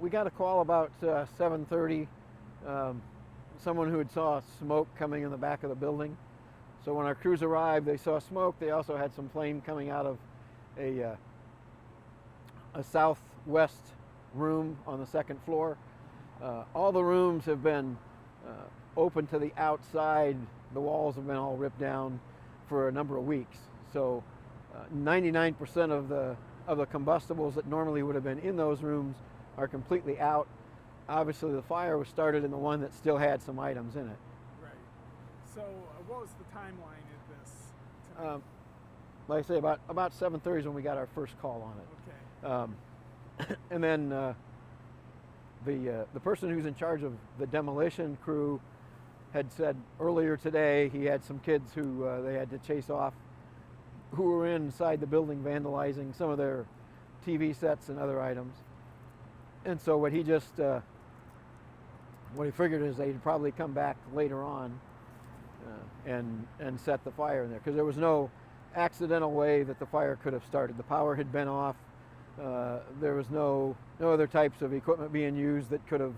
we got a call about 7:30. Someone who had saw smoke coming in the back of the building. So when our crews arrived, they saw smoke. They also had some flame coming out of a southwest room on the second floor. All the rooms have been open to the outside. The walls have been all ripped down for a number of weeks. So 99% of the combustibles that normally would have been in those rooms are completely out. Obviously, the fire was started in the one that still had some items in it. Right. So what was the timeline of this tonight? Like I say, about 7:30 is when we got our first call on it. Okay. And then the person who's in charge of the demolition crew had said earlier today he had some kids who they had to chase off who were inside the building vandalizing some of their TV sets and other items. And so what he figured is they'd probably come back later on and set the fire in there, because there was no accidental way that the fire could have started. The power had been off. There was no other types of equipment being used that could have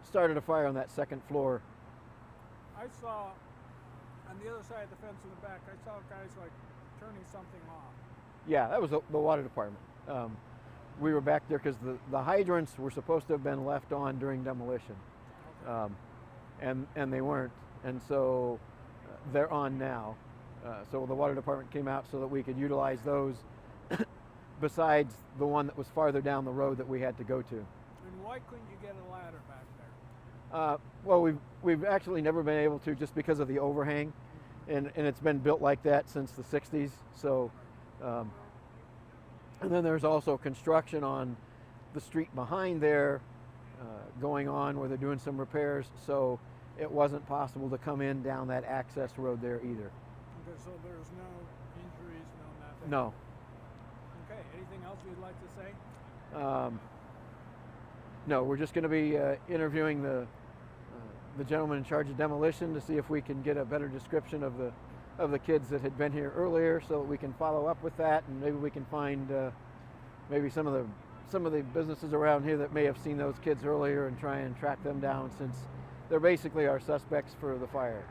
started a fire on that second floor. I saw on the other side of the fence in the back, I saw guys like turning something off. Yeah, that was the water department. We were back there because the hydrants were supposed to have been left on during demolition. Okay. And they weren't, and so they're on now. So the water department came out so that we could utilize those besides the one that was farther down the road that we had to go to. And why couldn't you get a ladder back there? Well, we've actually never been able to, just because of the overhang, and it's been built like that since the 60s. So, and then there's also construction on the street behind there going on where they're doing some repairs. So it wasn't possible to come in down that access road there either. Okay, so there's no injuries, no nothing? No. Okay, anything else you'd like to say? No, we're just going to be interviewing the gentleman in charge of demolition to see if we can get a better description of the kids that had been here earlier, so that we can follow up with that, and maybe we can find maybe some of the businesses around here that may have seen those kids earlier and try and track them down, since they're basically our suspects for the fire.